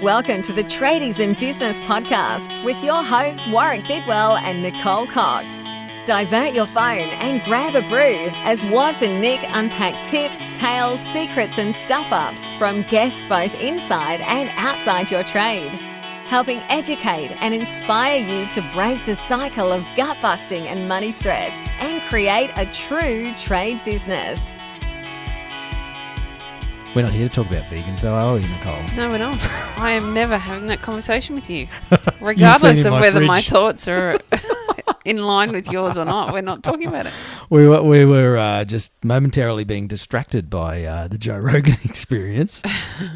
Welcome to the Tradies in Business podcast with your hosts Warwick Bidwell and Nicole Cox. Divert your phone and grab a brew as Waz and Nic unpack tips, tales, secrets and stuff-ups from guests both inside and outside your trade, helping educate and inspire you to break the cycle of gut-busting and money stress and create a true trade business. We're not here to talk about vegans though, are we, Nicole? No, we're not. I am never having that conversation with you. Regardless of whether my thoughts are in line with yours or not, we're not talking about it. We were just momentarily being distracted by the Joe Rogan experience.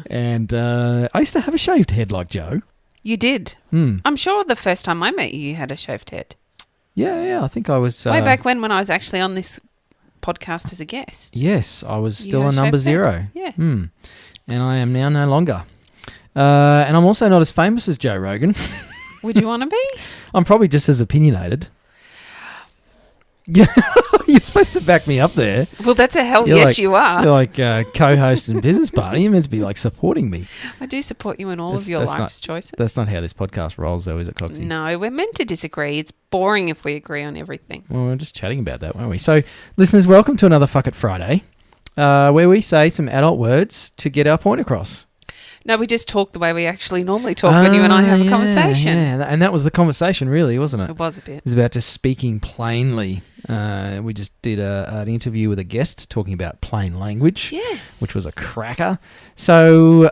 And I used to have a shaved head like Joe. You did? I'm sure the first time I met you, you had a shaved head. Yeah, I think I was... Way back when I was actually on this podcast as a guest. Yes, I was still a number zero. Yeah. And I am now no longer. And I'm also not as famous as Joe Rogan. Would you want to be? I'm probably just as opinionated. Yeah, you're supposed to back me up there. Well, that's a hell yes, you are. You're like co-host and business partner. You're meant to be like supporting me. I do support you in all of your life's choices. That's not how this podcast rolls, though, is it, Coxie? No, we're meant to disagree. It's boring if we agree on everything. Well, we're just chatting about that, weren't we? So, listeners, welcome to another Fuck It Friday, where we say some adult words to get our point across. No, we just talk the way we actually normally talk when you and I have a conversation. Yeah, and that was the conversation, really, wasn't it? It was a bit. It was about just speaking plainly. We just did an interview with a guest talking about plain language. Yes. Which was a cracker. So,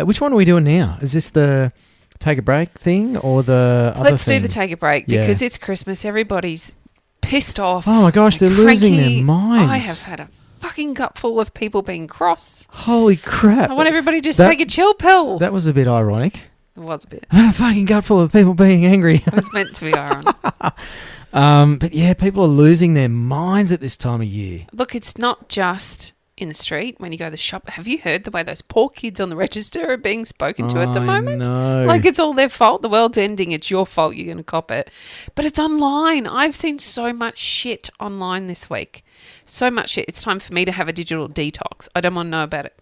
which one are we doing now? Is this the take a break thing or the other Let's thing? do the take a break because it's Christmas. Everybody's pissed off. Oh, my gosh, they're cranky. losing their minds. I have had a fucking gut full of people being cross. Holy crap. I want everybody to just take a chill pill. That was a bit ironic. It was a bit. I've had a fucking gut full of people being angry. It was meant to be ironic. But yeah, people are losing their minds at this time of year. Look, it's not just in the street when you go to the shop. Have you heard the way those poor kids on the register are being spoken to at the moment? No. Like it's all their fault. The world's ending. It's your fault. You're going to cop it. But it's online. I've seen so much shit online this week. So much shit. It's time for me to have a digital detox. I don't want to know about it.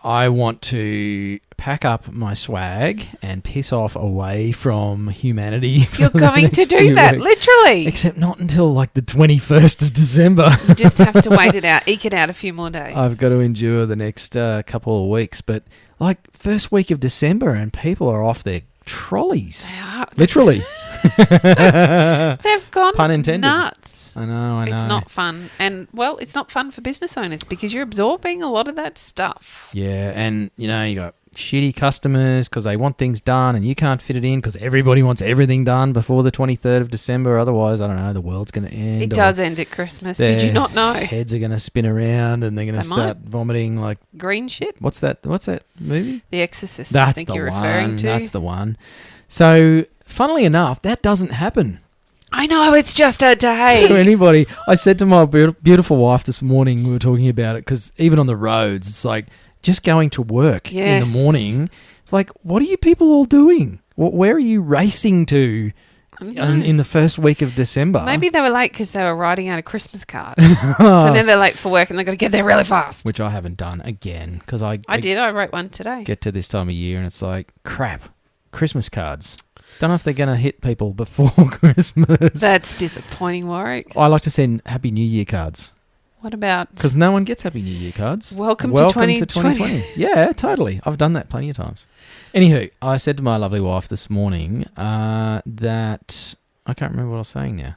I want to pack up my swag and piss off away from humanity. You're going to do that, literally. Except not until like the 21st of December. You just have to wait it out, eke it out a few more days. I've got to endure the next couple of weeks. But like first week of December and people are off their trolleys. They are. Literally. They've gone Pun intended. nuts. I know. It's not fun. And, well, it's not fun for business owners because you're absorbing a lot of that stuff. Yeah, and, you got shitty customers because they want things done and you can't fit it in because everybody wants everything done before the 23rd of December. Otherwise, I don't know, the world's going to end. It does end at Christmas. Did you not know? Heads are going to spin around and they're going to start vomiting like... Green shit? What's that movie? The Exorcist, That's I think you're referring to. That's the one. So, funnily enough, that doesn't happen. I know, it's just a day. To anybody. I said to my beautiful wife this morning, we were talking about it, because even on the roads, it's like just going to work in the morning. It's like, what are you people all doing? Where are you racing to in the first week of December? Maybe they were late because they were writing out a Christmas card. So now they're late for work and they've got to get there really fast. Which I haven't done again, because I did. I wrote one today. Get to this time of year and it's like, crap, Christmas cards. Don't know if they're going to hit people before Christmas. That's disappointing, Warwick. I like to send Happy New Year cards. What about... Because no one gets Happy New Year cards. Welcome to 2020. Yeah, totally. I've done that plenty of times. Anywho, I said to my lovely wife this morning that... I can't remember what I was saying now.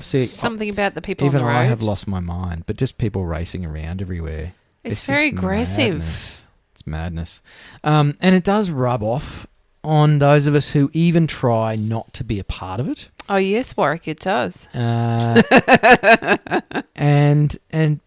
Something about the people on the road. Even I have lost my mind, but just people racing around everywhere. It's very aggressive. Madness. It's madness. And it does rub off on those of us who even try not to be a part of it. Oh, yes, Warwick, it does. And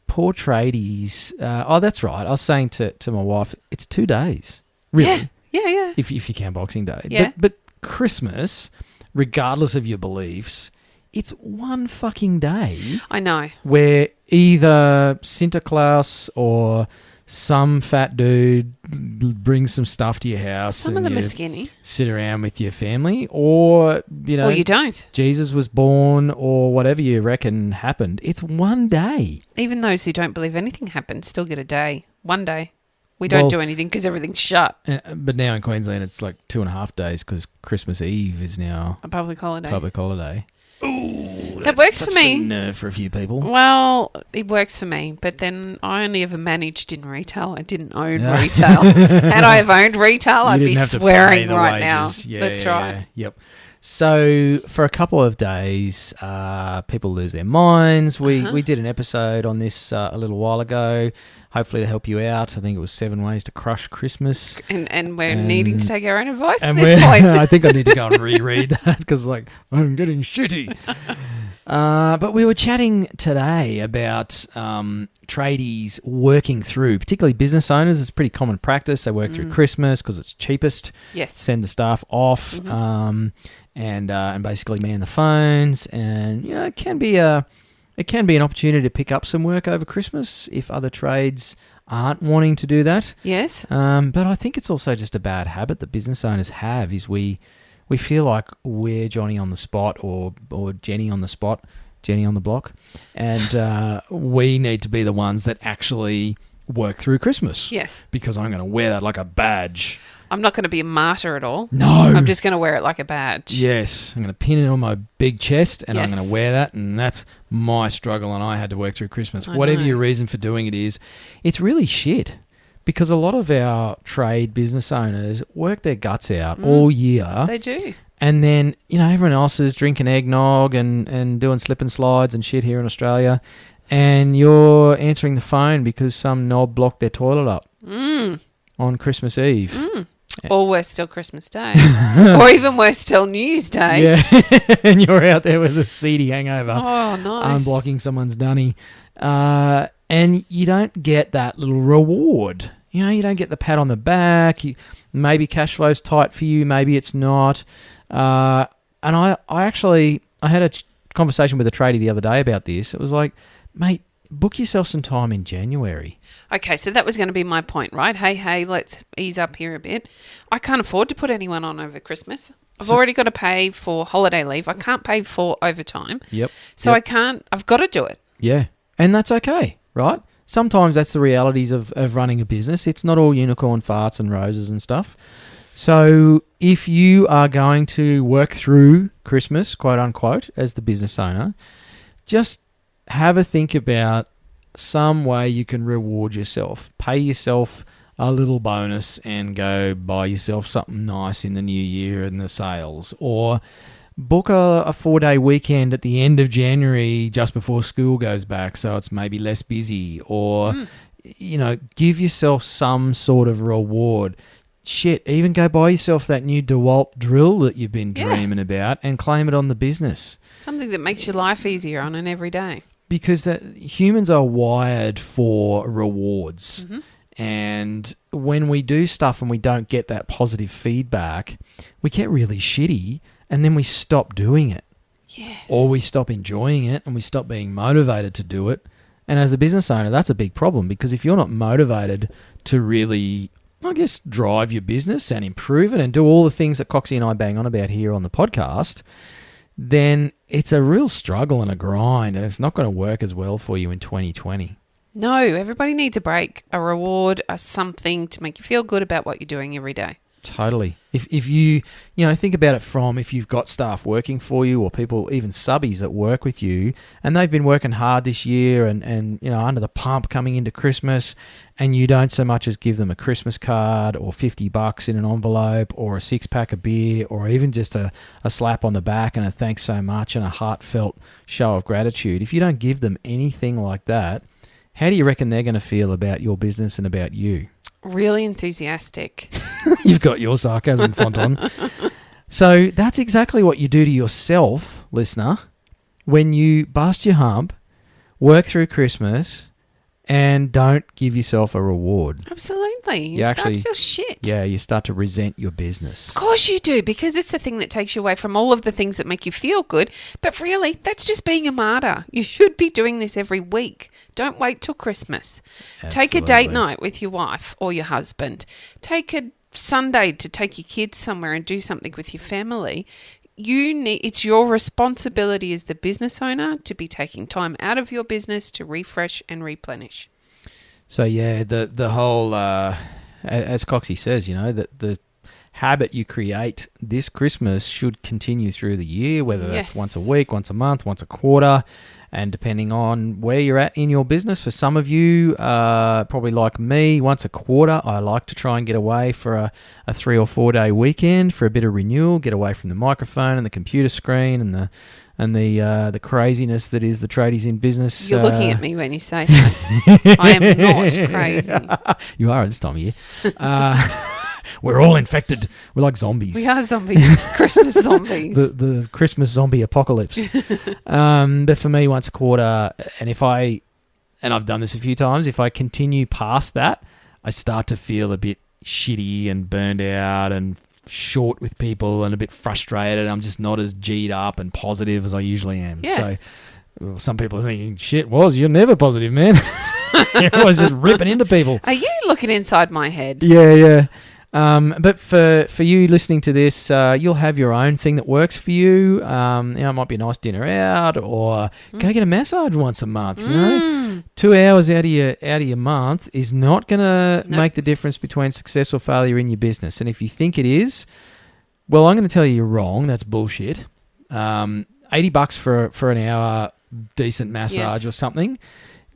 poor tradies. That's right. I was saying to my wife, it's 2 days. Really? Yeah. If you count Boxing Day. Yeah. But Christmas, regardless of your beliefs, it's one fucking day. I know. Where either Santa Claus or some fat dude brings some stuff to your house. Some of them are skinny. Sit around with your family, or or you don't. Jesus was born, or whatever you reckon happened. It's one day. Even those who don't believe anything happened still get a day. One day. We don't do anything because everything's shut. But now in Queensland, it's like 2.5 days because Christmas Eve is now A public holiday. Ooh, that works for me. Nerve for a few people. Well, it works for me, but then I only ever managed in retail. I didn't own retail. Had I have owned retail, I'd be swearing right now. Yeah, That's right. Yeah. Yep. So for a couple of days, people lose their minds. We did an episode on this a little while ago, hopefully to help you out. I think it was 7 ways to crush Christmas. And we're needing to take our own advice at this point. I think I need to go and reread that because I'm getting shitty. But we were chatting today about tradies working through, particularly business owners. It's pretty common practice. They work through Christmas because it's cheapest. Yes. Send the staff off and basically man the phones. And it can be an opportunity to pick up some work over Christmas if other trades aren't wanting to do that. Yes. But I think it's also just a bad habit that business owners have is we feel like we're Johnny on the spot or Jenny on the spot, Jenny on the block, and we need to be the ones that actually work through Christmas. Yes. Because I'm going to wear that like a badge. I'm not going to be a martyr at all. No. I'm just going to wear it like a badge. Yes. I'm going to pin it on my big chest and Yes. I'm going to wear that, and that's my struggle, and I had to work through Christmas. I Whatever know. your reason for doing it is, it's really shit. Because a lot of our trade business owners work their guts out all year. They do. And then, everyone else is drinking eggnog and doing slip and slides and shit here in Australia. And you're answering the phone because some knob blocked their toilet up on Christmas Eve. Or worse still, Christmas Day. Or even worse still, New Year's Day. Yeah. And you're out there with a seedy hangover. Oh, nice. Unblocking someone's dunny. And you don't get that little reward. You don't get the pat on the back. Maybe cash flow's tight for you. Maybe it's not. And I had a conversation with a tradie the other day about this. It was like, mate, book yourself some time in January. Okay, so that was going to be my point, right? Hey, let's ease up here a bit. I can't afford to put anyone on over Christmas. I've already got to pay for holiday leave. I can't pay for overtime. Yep. So I can't. I've got to do it. Yeah. And that's okay, right? Sometimes that's the realities of running a business. It's not all unicorn farts and roses and stuff. So if you are going to work through Christmas, quote unquote, as the business owner, just have a think about some way you can reward yourself. Pay yourself a little bonus and go buy yourself something nice in the new year in the sales. Or book a 4-day weekend at the end of January just before school goes back so it's maybe less busy. Or, give yourself some sort of reward. Shit, even go buy yourself that new DeWalt drill that you've been dreaming about and claim it on the business. Something that makes your life easier on an everyday. Because humans are wired for rewards. And when we do stuff and we don't get that positive feedback, we get really shitty and then we stop doing it. Yes. Or we stop enjoying it and we stop being motivated to do it. And as a business owner, that's a big problem because if you're not motivated to really, drive your business and improve it and do all the things that Coxie and I bang on about here on the podcast, then it's a real struggle and a grind and it's not going to work as well for you in 2020. No, everybody needs a break, a reward, a something to make you feel good about what you're doing every day. Totally. If you think about it from if you've got staff working for you or people, even subbies that work with you and they've been working hard this year and under the pump coming into Christmas and you don't so much as give them a Christmas card or $50 in an envelope or a 6-pack of beer or even just a slap on the back and a thanks so much and a heartfelt show of gratitude. If you don't give them anything like that, how do you reckon they're going to feel about your business and about you? Really enthusiastic. You've got your sarcasm font on. So that's exactly what you do to yourself, listener, when you bust your hump, work through Christmas, and don't give yourself a reward. Absolutely. You start to feel shit. Yeah, you start to resent your business. Of course you do, because it's the thing that takes you away from all of the things that make you feel good. But really, that's just being a martyr. You should be doing this every week. Don't wait till Christmas. Absolutely. Take a date night with your wife or your husband. Take a Sunday to take your kids somewhere and do something with your family. It's your responsibility as the business owner to be taking time out of your business to refresh and replenish. So yeah, the whole as Coxie says, that the habit you create this Christmas should continue through the year, whether that's once a week, once a month, once a quarter, and depending on where you're at in your business. For some of you, probably like me, once a quarter, I like to try and get away for a 3 or 4 day weekend for a bit of renewal, get away from the microphone and the computer screen and the craziness that is the tradies in business. You're looking at me when you say that. I am not crazy. You are at this time of year. We're all infected. We're like zombies. We are zombies. Christmas zombies. The Christmas zombie apocalypse. But for me, once a quarter, and I've done this a few times, if I continue past that, I start to feel a bit shitty and burned out and short with people and a bit frustrated. I'm just not as G'd up and positive as I usually am. Yeah. So some people are thinking, shit, you're never positive, man. You're always just ripping into people. Are you looking inside my head? Yeah. But for you listening to this, you'll have your own thing that works for you. It might be a nice dinner out, or go get a massage once a month. You know, 2 hours out of your month is not going to make the difference between success or failure in your business. And if you think it is, well, I'm going to tell you you're wrong. That's bullshit. $80 for an hour decent massage or something.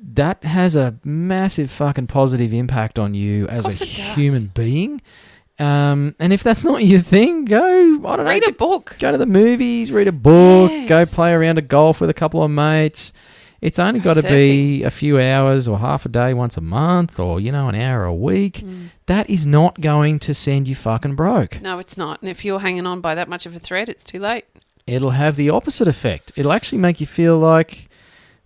That has a massive fucking positive impact on you as a human being. And if that's not your thing, read a book. Go to the movies, read a book, go play around a golf with a couple of mates. It's only got to be a few hours or half a day once a month, or, an hour a week. That is not going to send you fucking broke. No, it's not. And if you're hanging on by that much of a thread, it's too late. It'll have the opposite effect. It'll actually make you feel like,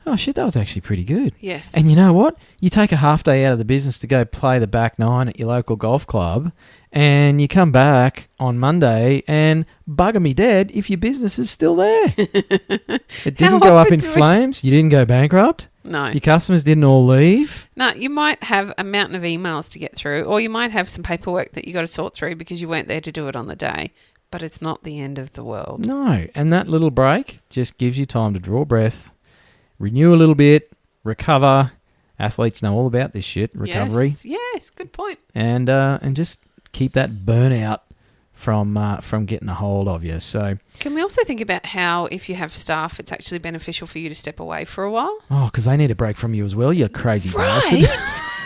oh, shit, that was actually pretty good. Yes. And you know what? You take a half day out of the business to go play the back nine at your local golf club, and you come back on Monday and bugger me dead if your business is still there. It didn't go up in flames. You didn't go bankrupt. No. Your customers didn't all leave. No, you might have a mountain of emails to get through, or you might have some paperwork that you got to sort through because you weren't there to do it on the day. But it's not the end of the world. No. And that little break just gives you time to draw breath, renew a little bit, recover. Athletes know all about this shit, recovery. Yes, good point. And just keep that burnout from getting a hold of you. So, can we also think about how if you have staff, it's actually beneficial for you to step away for a while? Oh, because they need a break from you as well, you crazy bastard.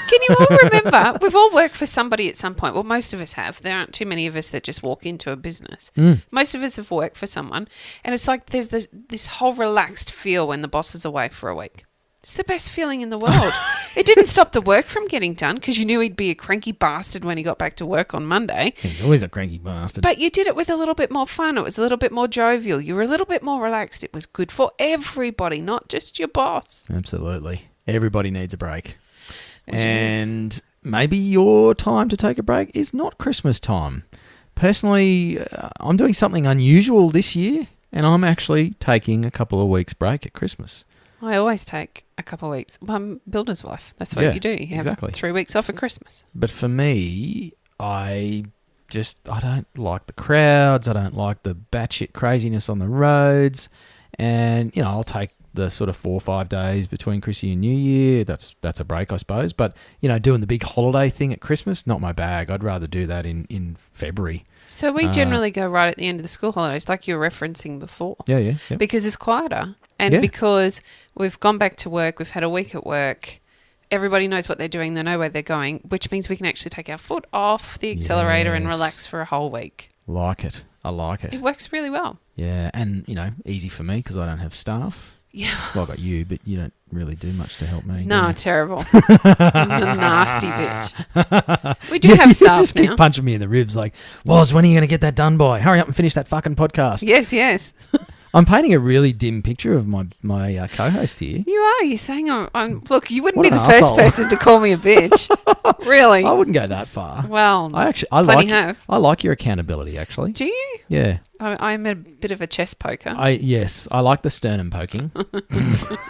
Can you all remember? We've all worked for somebody at some point. Well, most of us have. There aren't too many of us that just walk into a business. Most of us have worked for someone. And it's like there's this whole relaxed feel when the boss is away for a week. It's the best feeling in the world. It didn't stop the work from getting done because you knew he'd be a cranky bastard when he got back to work on Monday. He's always a cranky bastard. But you did it with a little bit more fun. It was a little bit more jovial. You were a little bit more relaxed. It was good for everybody, not just your boss. Absolutely. Everybody needs a break. And maybe your time to take a break is not Christmas time. Personally, I'm doing something unusual this year, and I'm actually taking a couple of weeks break at Christmas. I always take a couple of weeks. Well, I'm a builder's wife. That's what you do. You have 3 weeks off at Christmas. But for me, I don't like the crowds. I don't like the batshit craziness on the roads. And, I'll take the sort of 4 or 5 days between Chrissy and New Year. That's a break, I suppose. But, doing the big holiday thing at Christmas, not my bag. I'd rather do that in February. So we generally go right at the end of the school holidays, like you were referencing before. Yeah. Because it's quieter. And because we've gone back to work, we've had a week at work, everybody knows what they're doing, they know where they're going, which means we can actually take our foot off the accelerator and relax for a whole week. Like it. I like it. It works really well. Yeah, and, easy for me because I don't have staff. Yeah. Well, I got you, but you don't really do much to help me. No, terrible. I'm a nasty bitch. We do have staff now. Just keep punching me in the ribs like, Woz, when are you going to get that done by? Hurry up and finish that fucking podcast. Yes. I'm painting a really dim picture of my co-host here. You are. You're saying I'm look, you wouldn't be the first person to call me a bitch. Really? I wouldn't go that far. Well, I like your accountability, actually. Do you? Yeah. I'm a bit of a chest poker. Yes, I like the sternum poking.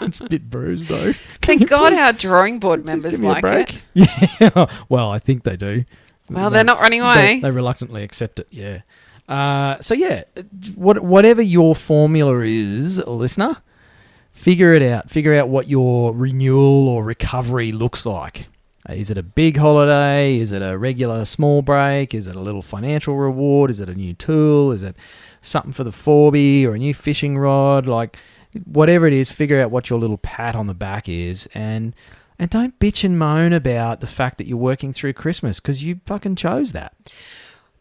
It's a bit bruised, though. Thank God our drawing board members like it. Yeah. Well, I think they do. Well, they're not running away. They reluctantly accept it, yeah. Whatever your formula is, listener, figure it out. Figure out what your renewal or recovery looks like. Is it a big holiday? Is it a regular small break? Is it a little financial reward? Is it a new tool? Is it something for the Forby or a new fishing rod? Like, whatever it is, figure out what your little pat on the back is, and don't bitch and moan about the fact that you're working through Christmas, because you fucking chose that.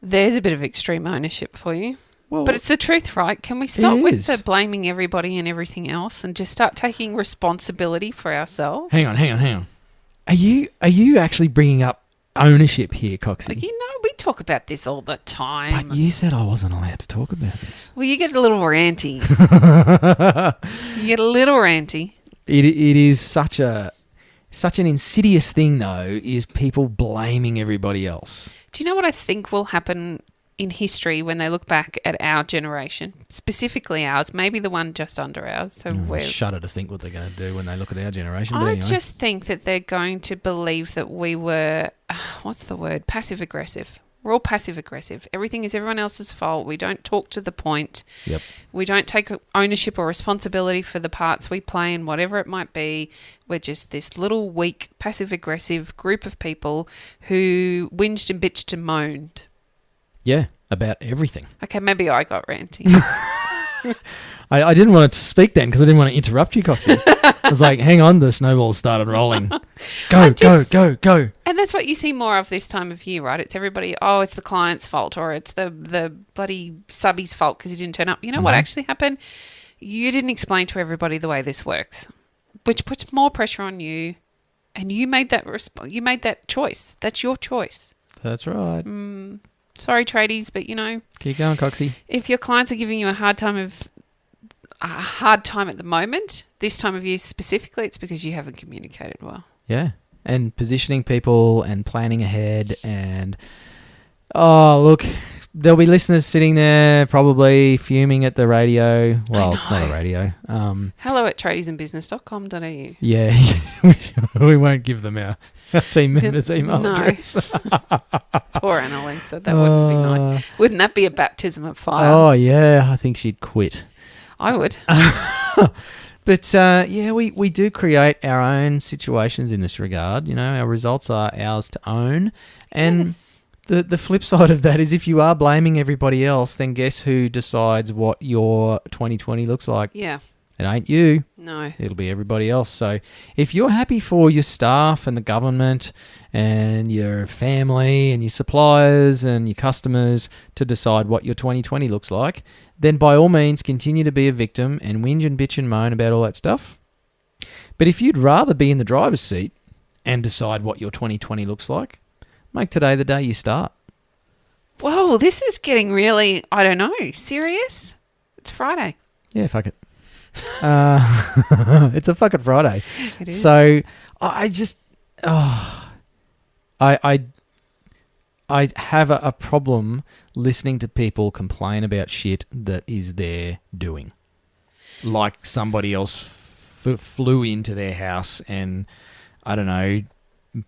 There's a bit of extreme ownership for you. Well, but it's the truth, right? Can we stop with the blaming everybody and everything else and just start taking responsibility for ourselves? Hang on. Are you actually bringing up ownership here, Coxie? We talk about this all the time. But you said I wasn't allowed to talk about this. Well, you get a little ranty. It is such an insidious thing, though, is people blaming everybody else. Do you know what I think will happen in history when they look back at our generation, specifically ours, maybe the one just under ours? So I shudder to think what they're going to do when they look at our generation. I just think that they're going to believe that we were, passive aggressive. We're all passive aggressive. Everything is everyone else's fault. We don't talk to the point. Yep. We don't take ownership or responsibility for the parts we play in whatever it might be. We're just this little weak, passive aggressive group of people who whinged and bitched and moaned. Yeah, about everything. Okay, maybe I got ranty. I didn't want to speak then because I didn't want to interrupt you, Coxie. I was like, hang on, the snowball started rolling. Go. And that's what you see more of this time of year, right? It's everybody, it's the client's fault, or it's the bloody subby's fault because he didn't turn up. You know what actually happened? You didn't explain to everybody the way this works, which puts more pressure on you, and you made that you made that choice. That's your choice. That's right. Sorry, tradies, but keep going, Coxie. If your clients are giving you a hard time at the moment, this time of year specifically, it's because you haven't communicated well. Yeah, and positioning people and planning ahead, and look, there'll be listeners sitting there probably fuming at the radio. Well, it's not a radio. Hello at tradiesandbusiness.com.au. Yeah, we won't give them our team members' email address. Poor Annalisa, that wouldn't be nice. Wouldn't that be a baptism of fire? Oh, yeah, I think she'd quit. I would. But, we do create our own situations in this regard. Our results are ours to own. And the flip side of that is if you are blaming everybody else, then guess who decides what your 2020 looks like? Yeah. It ain't you. No. It'll be everybody else. So if you're happy for your staff and the government and your family and your suppliers and your customers to decide what your 2020 looks like, then by all means continue to be a victim and whinge and bitch and moan about all that stuff. But if you'd rather be in the driver's seat and decide what your 2020 looks like, make today the day you start. Whoa, this is getting really, I don't know, serious? It's Friday. Yeah, fuck it. It's a fucking Friday. It is. So I just I have a problem listening to people complain about shit that is their doing, like somebody else flew into their house and I don't know,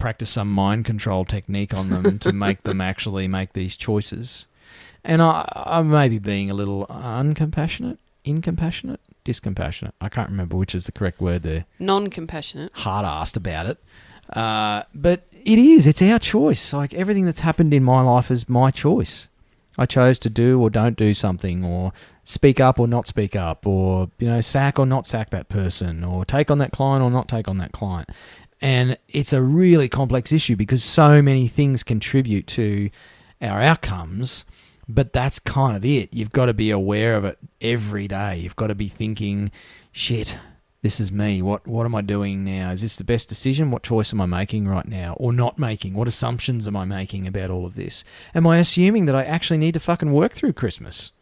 practice some mind control technique on them to make them actually make these choices. And I may be being a little incompassionate. Discompassionate. I can't remember which is the correct word there. Non-compassionate. Hard-assed about it. But it's our choice. Like everything that's happened in my life is my choice. I chose to do or don't do something, or speak up or not speak up, or, sack or not sack that person, or take on that client or not take on that client. And it's a really complex issue because so many things contribute to our outcomes. But that's kind of it. You've got to be aware of it every day. You've got to be thinking, shit, this is me. What am I doing now? Is this the best decision? What choice am I making right now or not making? What assumptions am I making about all of this? Am I assuming that I actually need to fucking work through Christmas?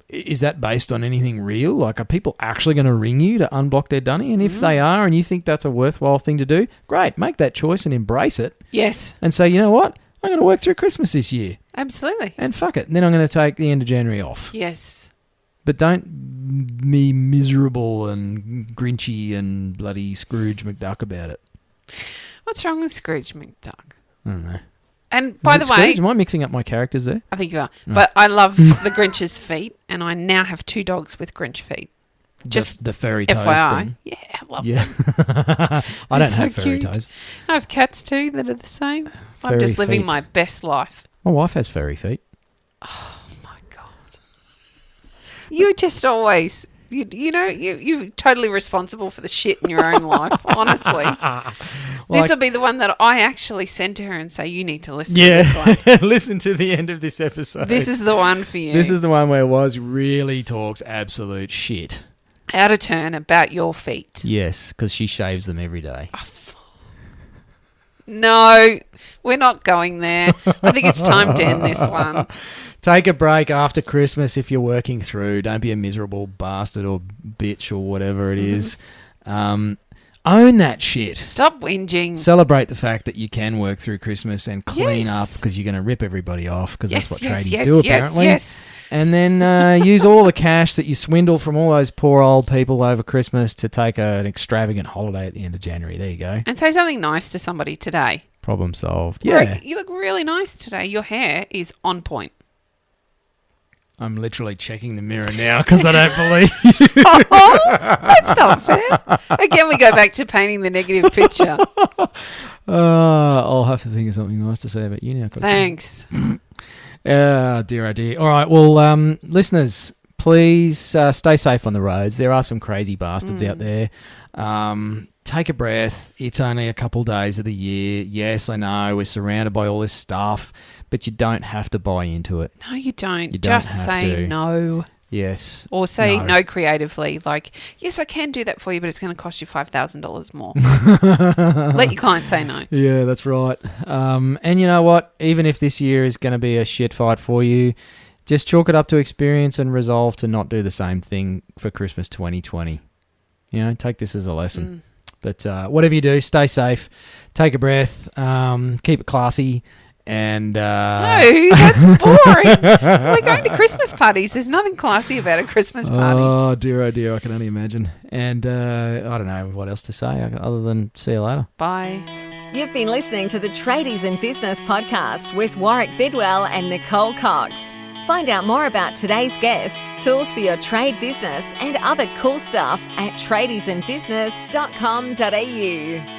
Is that based on anything real? Like, are people actually going to ring you to unblock their dunny? And if they are and you think that's a worthwhile thing to do, great, make that choice and embrace it. Yes. And say, you know what? I'm going to work through Christmas this year. Absolutely. And fuck it. And then I'm going to take the end of January off. Yes. But don't be miserable and grinchy and bloody Scrooge McDuck about it. What's wrong with Scrooge McDuck? I don't know. And by the way... Scrooge? Am I mixing up my characters there? I think you are. No. But I love the Grinch's feet, and I now have 2 dogs with Grinch feet. Just the fairy toes FYI. thing. Yeah, I love Yeah. them. I don't So have fairy cute. toes. I have cats too that are the same. I'm Fairy just living feet. my best life. My wife has fairy feet. Oh my God. You're just always, you're totally responsible for the shit in your own life, honestly. This will be the one that I actually send to her and say, you need to listen to this one. Listen to the end of this episode. This is the one for you. This is the one where Waz really talks absolute shit. Out of turn about your feet. Yes, because she shaves them every day. No, we're not going there. I think it's time to end this one. Take a break after Christmas if you're working through. Don't be a miserable bastard or bitch or whatever it is. Own that shit. Stop whinging. Celebrate the fact that you can work through Christmas and clean Yes. up because you're going to rip everybody off because that's what tradies yes, do yes, apparently. yes. And then use all the cash that you swindle from all those poor old people over Christmas to take an extravagant holiday at the end of January. There you go. And say something nice to somebody today. Problem solved. Like, Yeah. you look really nice today. Your hair is on point. I'm literally checking the mirror now because I don't believe you. That's not fair. Again, we go back to painting the negative picture. I'll have to think of something nice to say about you now. Thanks. Oh, dear. All right. Well, listeners, please stay safe on the roads. There are some crazy bastards out there. Take a breath. It's only a couple days of the year. Yes, I know we're surrounded by all this stuff, but you don't have to buy into it. No, you don't. You don't Just have say to. no. Yes. Or say no creatively. Like, yes, I can do that for you, but it's going to cost you $5,000 more. Let your client say no. Yeah, that's right. And you know what? Even if this year is going to be a shit fight for you, just chalk it up to experience and resolve to not do the same thing for Christmas 2020. You know, take this as a lesson. But whatever you do, stay safe, take a breath, keep it classy, and... No, that's boring. We're going to Christmas parties. There's nothing classy about a Christmas party. Oh, dear, I can only imagine. And I don't know what else to say other than see you later. Bye. You've been listening to the Tradies in Business podcast with Warwick Bidwell and Nicole Cox. Find out more about today's guest, tools for your trade business, and other cool stuff at tradiesinbusiness.com.au.